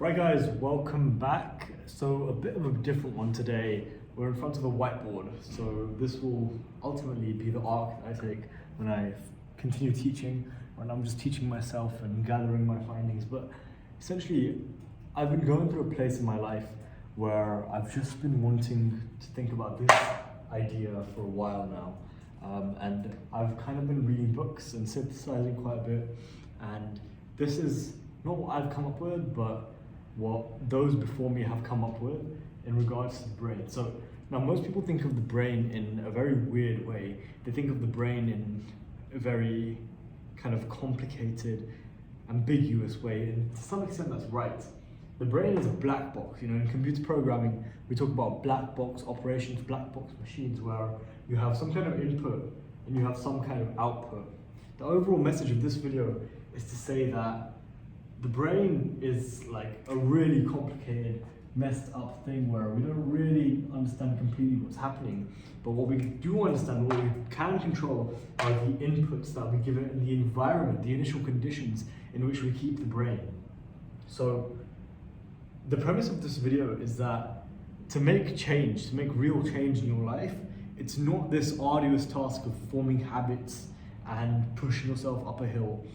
Right guys, welcome back. So a bit of a different one today. We're in front of a whiteboard. So this will ultimately be the arc that I take when I continue teaching, when I'm just teaching myself and gathering my findings. But essentially, I've been going through a place in my life where I've just been wanting to think about this idea for a while now. And I've kind of been reading books and synthesizing quite a bit. And this is not what I've come up with, but what those before me have come up with in regards to the brain. So now most people think of the brain in a very weird way. They think of the brain in a very kind of complicated, ambiguous way, and to some extent that's right. The brain is a black box. You know, in computer programming, we talk about black box operations, black box machines, where you have some kind of input and you have some kind of output. The overall message of this video is to say that the brain is like a really complicated, messed up thing where we don't really understand completely what's happening. But what we do understand, what we can control, are the inputs that we give it and the environment, the initial conditions in which we keep the brain. So the premise of this video is that to make change, to make real change in your life, it's not this arduous task of forming habits and pushing yourself up a hill.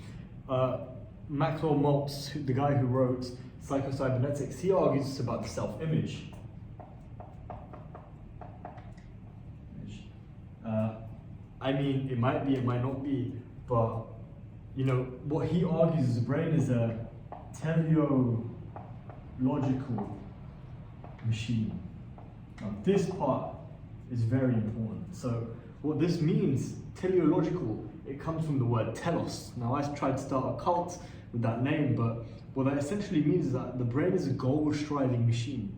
Maxwell Maltz, the guy who wrote Psycho-Cybernetics, he argues it's about the self-image. I mean, it might be, it might not be, but you know, what he argues is the brain is a teleological machine. Now, this part is very important. So what this means, teleological, it comes from the word telos. Now, I tried to start a cult with that name, but what that essentially means is that the brain is a goal-striving machine.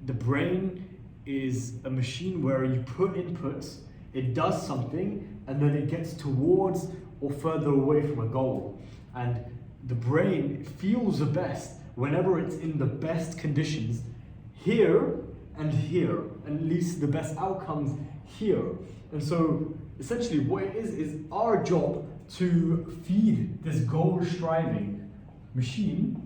The brain is a machine where you put inputs, it does something, and then it gets towards or further away from a goal. And the brain feels the best whenever it's in the best conditions here and here, and at least the best outcomes here. And so essentially what it is our job to feed this goal-striving machine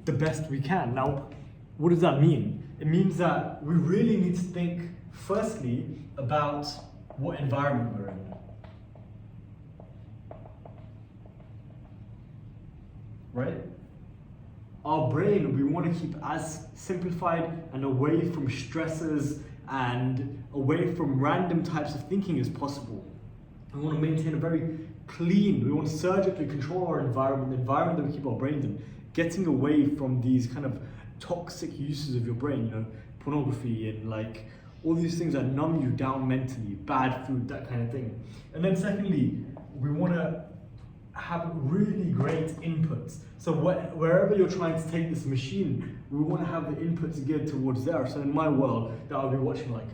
the best we can. Now, what does that mean? It means that we really need to think firstly about what environment we're in. Right? Our brain, we want to keep as simplified and away from stresses and away from random types of thinking as possible. We want to maintain a very clean, we want to surgically control our environment, the environment that we keep our brains in, getting away from these kind of toxic uses of your brain, you know, pornography and like all these things that numb you down mentally, bad food, that kind of thing. And then secondly, we want to have really great inputs. So wherever you're trying to take this machine, we want to have the inputs geared towards there. So in my world, that I'll be watching like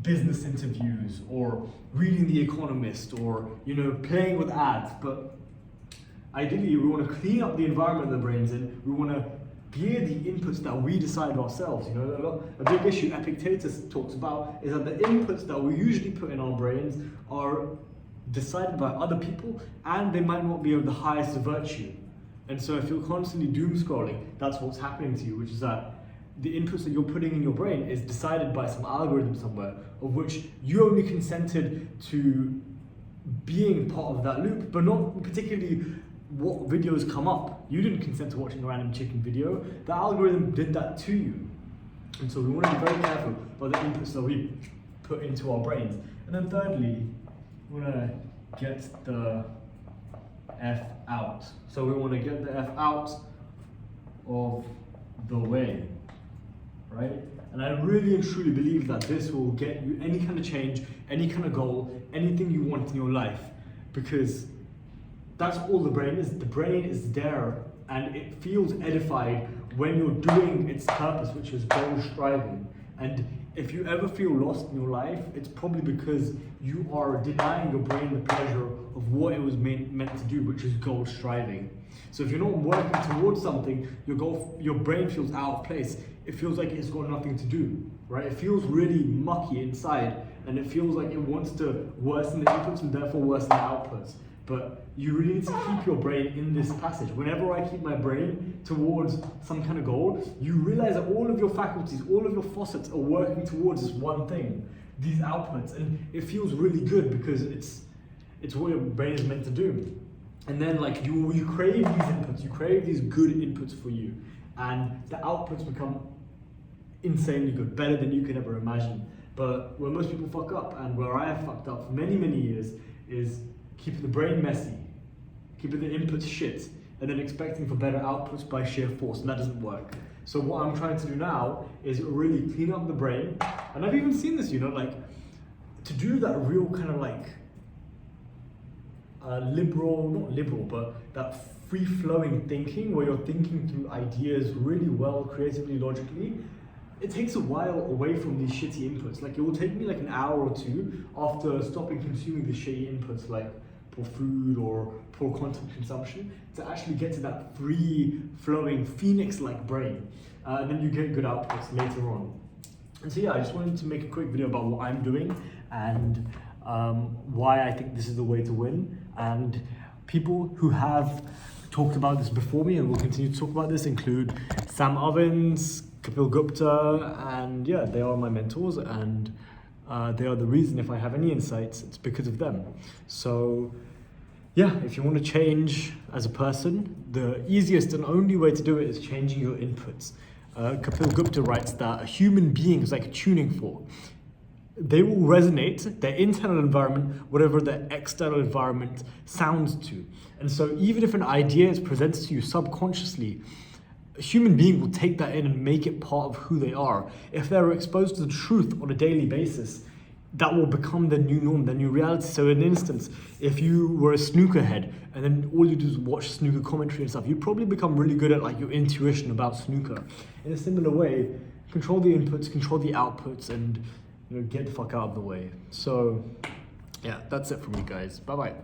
business interviews or reading The Economist or, you know, playing with ads. But ideally, we want to clean up the environment the brain's in. We want to gear the inputs that we decide ourselves. You know, a big issue Epictetus talks about is that the inputs that we usually put in our brains are decided by other people, and they might not be of the highest virtue. And so if you're constantly doom scrolling, that's what's happening to you, which is that the inputs that you're putting in your brain is decided by some algorithm somewhere, of which you only consented to being part of that loop, but not particularly what videos come up. You didn't consent to watching a random chicken video, the algorithm did that to you. And so we want to be very careful about the inputs that we put into our brains. And then thirdly, we want to get the F out. So we want to get the F out of the way, right? And I really and truly believe that this will get you any kind of change, any kind of goal, anything you want in your life, because that's all the brain is. The brain is there and it feels edified when you're doing its purpose, which is goal striving. And if you ever feel lost in your life, it's probably because you are denying your brain the pleasure of what it was meant to do, which is goal striving. So if you're not working towards something, your brain feels out of place. It feels like it's got nothing to do, right? It feels really mucky inside, and it feels like it wants to worsen the inputs and therefore worsen the outputs. but you really need to keep your brain in this passage. Whenever I keep my brain towards some kind of goal, you realize that all of your faculties, all of your faucets are working towards this one thing, these outputs, and it feels really good because it's what your brain is meant to do. And then like you crave these inputs, you crave these good inputs for you, and the outputs become insanely good, better than you could ever imagine. But where most people fuck up, and where I have fucked up for many, many years, is keeping the brain messy, keeping the inputs shit, and then expecting for better outputs by sheer force, and that doesn't work. So what I'm trying to do now is really clean up the brain, and I've even seen this, you know, like, to do that real kind of like, not liberal, but that free-flowing thinking, where you're thinking through ideas really well, creatively, logically, it takes a while away from these shitty inputs. Like, it will take me like an hour or two after stopping consuming the shitty inputs, like poor food or poor content consumption, to actually get to that free-flowing, phoenix-like brain. And then you get good outputs later on. And so yeah, I just wanted to make a quick video about what I'm doing and why I think this is the way to win. And people who have talked about this before me and will continue to talk about this include Sam Ovens, Kapil Gupta, and yeah, they are my mentors, and they are the reason if I have any insights, it's because of them. So yeah, if you want to change as a person, the easiest and only way to do it is changing your inputs. Kapil Gupta writes that a human being is like a tuning fork. They will resonate their internal environment, whatever their external environment sounds to. And so even if an idea is presented to you subconsciously, a human being will take that in and make it part of who they are. If they're exposed to the truth on a daily basis, that will become the new norm, the new reality. So in an instance, if you were a snooker head and then all you do is watch snooker commentary and stuff, you probably become really good at like your intuition about snooker. In a similar way, control the inputs, control the outputs, and get the fuck out of the way. So yeah, that's it from me, guys. Bye bye.